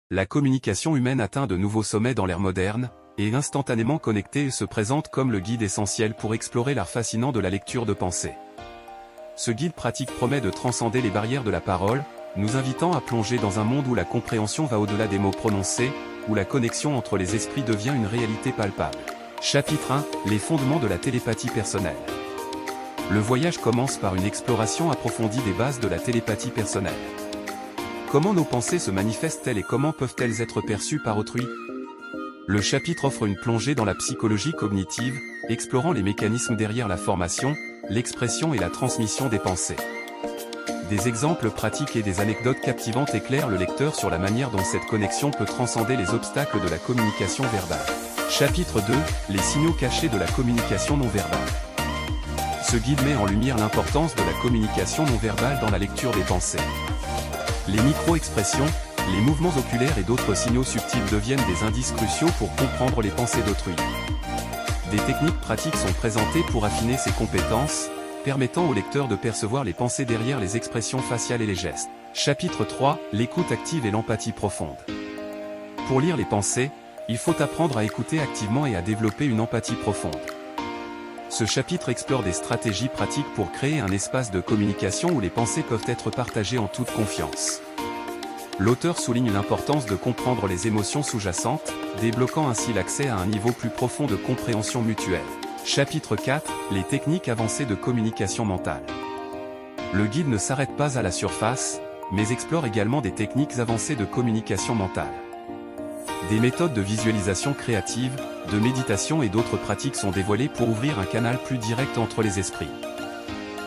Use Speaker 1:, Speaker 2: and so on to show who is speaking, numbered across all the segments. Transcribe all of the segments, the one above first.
Speaker 1: La communication humaine atteint de nouveaux sommets dans l'ère moderne, et instantanément connectée et se présente comme le guide essentiel pour explorer l'art fascinant de la lecture de pensée. Ce guide pratique promet de transcender les barrières de la parole, nous invitant à plonger dans un monde où la compréhension va au-delà des mots prononcés, où la connexion entre les esprits devient une réalité palpable. Chapitre 1, les fondements de la télépathie personnelle. Le voyage commence par une exploration approfondie des bases de la télépathie personnelle. Comment nos pensées se manifestent-elles et comment peuvent-elles être perçues par autrui? Le chapitre offre une plongée dans la psychologie cognitive, explorant les mécanismes derrière la formation, l'expression et la transmission des pensées. Des exemples pratiques et des anecdotes captivantes éclairent le lecteur sur la manière dont cette connexion peut transcender les obstacles de la communication verbale. Chapitre 2, les signaux cachés de la communication non verbale. Ce guide met en lumière l'importance de la communication non verbale dans la lecture des pensées. Les micro-expressions, les mouvements oculaires et d'autres signaux subtils deviennent des indices cruciaux pour comprendre les pensées d'autrui. Des techniques pratiques sont présentées pour affiner ces compétences, permettant au lecteur de percevoir les pensées derrière les expressions faciales et les gestes. Chapitre 3, l'écoute active et l'empathie profonde. Pour lire les pensées, il faut apprendre à écouter activement et à développer une empathie profonde. Ce chapitre explore des stratégies pratiques pour créer un espace de communication où les pensées peuvent être partagées en toute confiance. L'auteur souligne l'importance de comprendre les émotions sous-jacentes, débloquant ainsi l'accès à un niveau plus profond de compréhension mutuelle. Chapitre 4, les techniques avancées de communication mentale. Le guide ne s'arrête pas à la surface, mais explore également des techniques avancées de communication mentale. Des méthodes de visualisation créative, de méditation et d'autres pratiques sont dévoilées pour ouvrir un canal plus direct entre les esprits.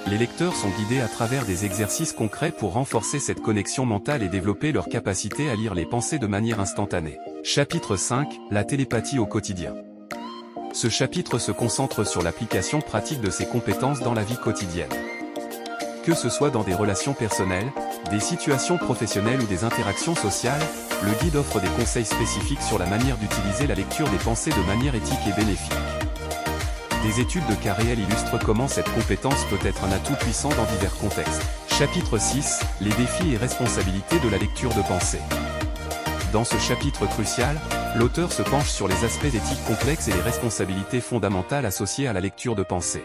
Speaker 1: Les lecteurs sont guidés à travers des exercices concrets pour renforcer cette connexion mentale et développer leur capacité à lire les pensées de manière instantanée. Chapitre 5, la télépathie au quotidien. Ce chapitre se concentre sur l'application pratique de ces compétences dans la vie quotidienne. Que ce soit dans des relations personnelles, des situations professionnelles ou des interactions sociales, le guide offre des conseils spécifiques sur la manière d'utiliser la lecture des pensées de manière éthique et bénéfique. Des études de cas réels illustrent comment cette compétence peut être un atout puissant dans divers contextes. Chapitre 6, les défis et responsabilités de la lecture de pensée. Dans ce chapitre crucial, l'auteur se penche sur les aspects d'éthique complexes et les responsabilités fondamentales associées à la lecture de pensée.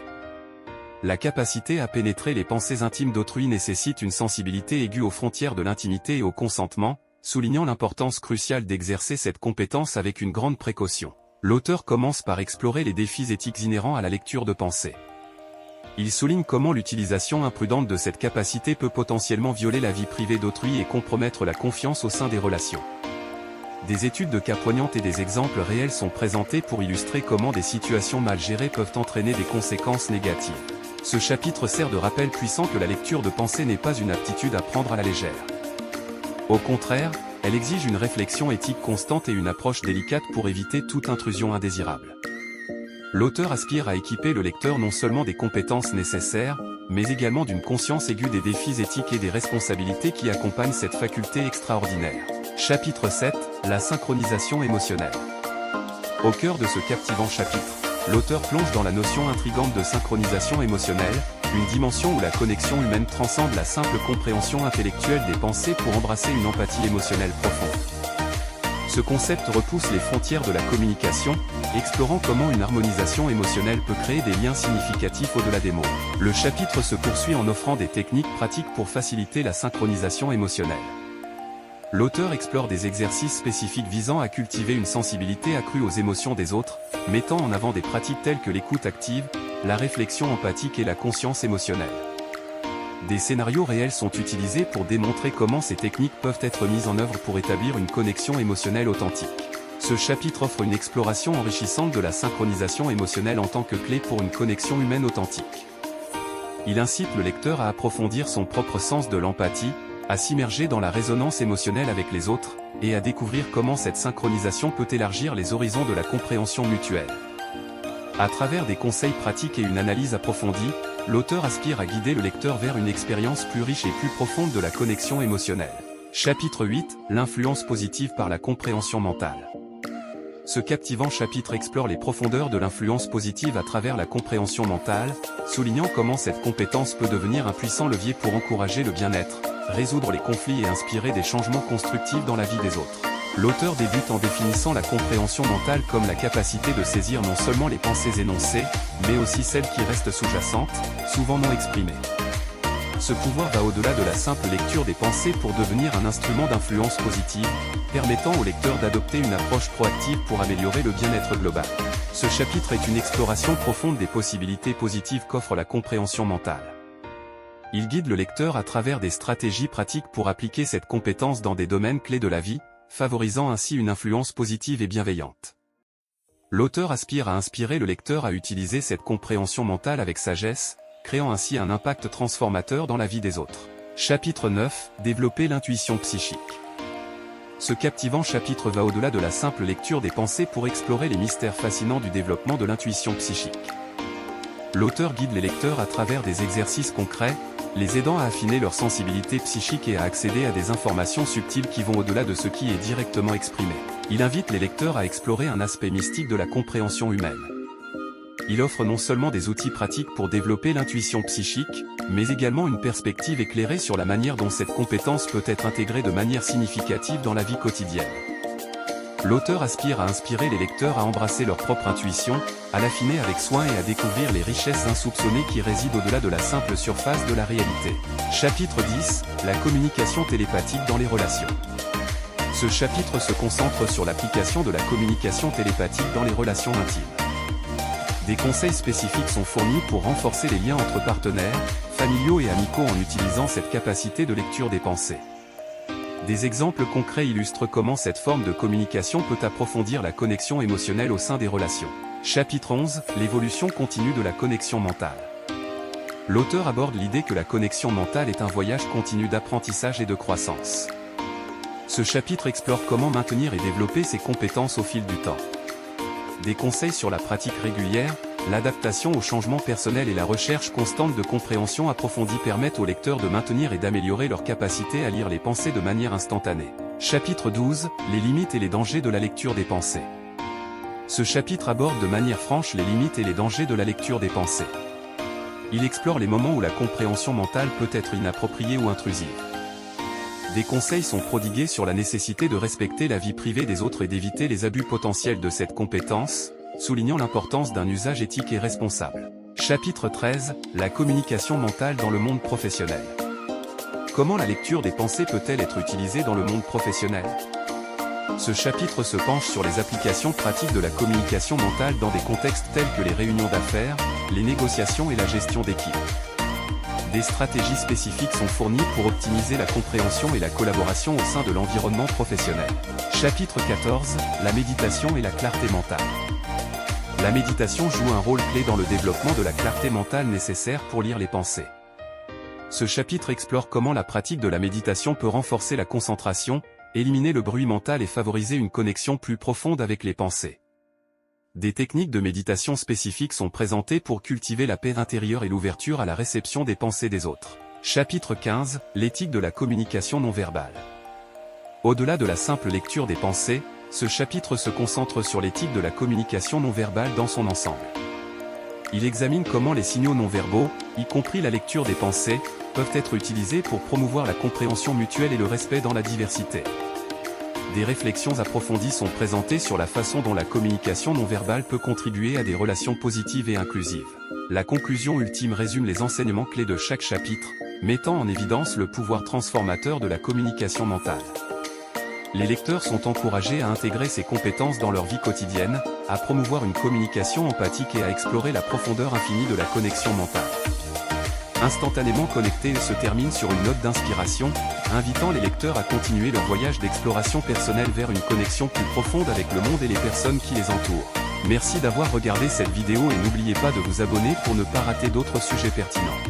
Speaker 1: La capacité à pénétrer les pensées intimes d'autrui nécessite une sensibilité aiguë aux frontières de l'intimité et au consentement, soulignant l'importance cruciale d'exercer cette compétence avec une grande précaution. L'auteur commence par explorer les défis éthiques inhérents à la lecture de pensée. Il souligne comment l'utilisation imprudente de cette capacité peut potentiellement violer la vie privée d'autrui et compromettre la confiance au sein des relations. Des études de cas poignantes et des exemples réels sont présentés pour illustrer comment des situations mal gérées peuvent entraîner des conséquences négatives. Ce chapitre sert de rappel puissant que la lecture de pensée n'est pas une aptitude à prendre à la légère. Au contraire, elle exige une réflexion éthique constante et une approche délicate pour éviter toute intrusion indésirable. L'auteur aspire à équiper le lecteur non seulement des compétences nécessaires, mais également d'une conscience aiguë des défis éthiques et des responsabilités qui accompagnent cette faculté extraordinaire. Chapitre 7, la synchronisation émotionnelle. Au cœur de ce captivant chapitre, l'auteur plonge dans la notion intrigante de synchronisation émotionnelle, une dimension où la connexion humaine transcende la simple compréhension intellectuelle des pensées pour embrasser une empathie émotionnelle profonde. Ce concept repousse les frontières de la communication, explorant comment une harmonisation émotionnelle peut créer des liens significatifs au-delà des mots. Le chapitre se poursuit en offrant des techniques pratiques pour faciliter la synchronisation émotionnelle. L'auteur explore des exercices spécifiques visant à cultiver une sensibilité accrue aux émotions des autres, mettant en avant des pratiques telles que l'écoute active, la réflexion empathique et la conscience émotionnelle. Des scénarios réels sont utilisés pour démontrer comment ces techniques peuvent être mises en œuvre pour établir une connexion émotionnelle authentique. Ce chapitre offre une exploration enrichissante de la synchronisation émotionnelle en tant que clé pour une connexion humaine authentique. Il incite le lecteur à approfondir son propre sens de l'empathie, à s'immerger dans la résonance émotionnelle avec les autres, et à découvrir comment cette synchronisation peut élargir les horizons de la compréhension mutuelle. À travers des conseils pratiques et une analyse approfondie, l'auteur aspire à guider le lecteur vers une expérience plus riche et plus profonde de la connexion émotionnelle. Chapitre 8, l'influence positive par la compréhension mentale. Ce captivant chapitre explore les profondeurs de l'influence positive à travers la compréhension mentale, soulignant comment cette compétence peut devenir un puissant levier pour encourager le bien-être, résoudre les conflits et inspirer des changements constructifs dans la vie des autres. L'auteur débute en définissant la compréhension mentale comme la capacité de saisir non seulement les pensées énoncées, mais aussi celles qui restent sous-jacentes, souvent non exprimées. Ce pouvoir va au-delà de la simple lecture des pensées pour devenir un instrument d'influence positive, permettant au lecteur d'adopter une approche proactive pour améliorer le bien-être global. Ce chapitre est une exploration profonde des possibilités positives qu'offre la compréhension mentale. Il guide le lecteur à travers des stratégies pratiques pour appliquer cette compétence dans des domaines clés de la vie, favorisant ainsi une influence positive et bienveillante. L'auteur aspire à inspirer le lecteur à utiliser cette compréhension mentale avec sagesse, créant ainsi un impact transformateur dans la vie des autres. Chapitre 9, développer l'intuition psychique. Ce captivant chapitre va au-delà de la simple lecture des pensées pour explorer les mystères fascinants du développement de l'intuition psychique. L'auteur guide les lecteurs à travers des exercices concrets, les aidant à affiner leur sensibilité psychique et à accéder à des informations subtiles qui vont au-delà de ce qui est directement exprimé. Il invite les lecteurs à explorer un aspect mystique de la compréhension humaine. Il offre non seulement des outils pratiques pour développer l'intuition psychique, mais également une perspective éclairée sur la manière dont cette compétence peut être intégrée de manière significative dans la vie quotidienne. L'auteur aspire à inspirer les lecteurs à embrasser leur propre intuition, à l'affiner avec soin et à découvrir les richesses insoupçonnées qui résident au-delà de la simple surface de la réalité. Chapitre 10, la communication télépathique dans les relations. Ce chapitre se concentre sur l'application de la communication télépathique dans les relations intimes. Des conseils spécifiques sont fournis pour renforcer les liens entre partenaires, familiaux et amicaux en utilisant cette capacité de lecture des pensées. Des exemples concrets illustrent comment cette forme de communication peut approfondir la connexion émotionnelle au sein des relations. Chapitre 11, l'évolution continue de la connexion mentale. L'auteur aborde l'idée que la connexion mentale est un voyage continu d'apprentissage et de croissance. Ce chapitre explore comment maintenir et développer ses compétences au fil du temps. Des conseils sur la pratique régulière, l'adaptation aux changements personnels et la recherche constante de compréhension approfondie permettent aux lecteurs de maintenir et d'améliorer leur capacité à lire les pensées de manière instantanée. Chapitre 12, les limites et les dangers de la lecture des pensées. Ce chapitre aborde de manière franche les limites et les dangers de la lecture des pensées. Il explore les moments où la compréhension mentale peut être inappropriée ou intrusive. Des conseils sont prodigués sur la nécessité de respecter la vie privée des autres et d'éviter les abus potentiels de cette compétence, soulignant l'importance d'un usage éthique et responsable. Chapitre 13, la communication mentale dans le monde professionnel. Comment la lecture des pensées peut-elle être utilisée dans le monde professionnel? Ce chapitre se penche sur les applications pratiques de la communication mentale dans des contextes tels que les réunions d'affaires, les négociations et la gestion d'équipe. Des stratégies spécifiques sont fournies pour optimiser la compréhension et la collaboration au sein de l'environnement professionnel. Chapitre 14, la méditation et la clarté mentale. La méditation joue un rôle clé dans le développement de la clarté mentale nécessaire pour lire les pensées. Ce chapitre explore comment la pratique de la méditation peut renforcer la concentration, éliminer le bruit mental et favoriser une connexion plus profonde avec les pensées. Des techniques de méditation spécifiques sont présentées pour cultiver la paix intérieure et l'ouverture à la réception des pensées des autres. Chapitre 15, l'éthique de la communication non verbale. Au-delà de la simple lecture des pensées, ce chapitre se concentre sur l'éthique de la communication non verbale dans son ensemble. Il examine comment les signaux non verbaux, y compris la lecture des pensées, peuvent être utilisés pour promouvoir la compréhension mutuelle et le respect dans la diversité. Des réflexions approfondies sont présentées sur la façon dont la communication non verbale peut contribuer à des relations positives et inclusives. La conclusion ultime résume les enseignements clés de chaque chapitre, mettant en évidence le pouvoir transformateur de la communication mentale. Les lecteurs sont encouragés à intégrer ces compétences dans leur vie quotidienne, à promouvoir une communication empathique et à explorer la profondeur infinie de la connexion mentale. Instantanément connecté se termine sur une note d'inspiration, invitant les lecteurs à continuer leur voyage d'exploration personnelle vers une connexion plus profonde avec le monde et les personnes qui les entourent. Merci d'avoir regardé cette vidéo et n'oubliez pas de vous abonner pour ne pas rater d'autres sujets pertinents.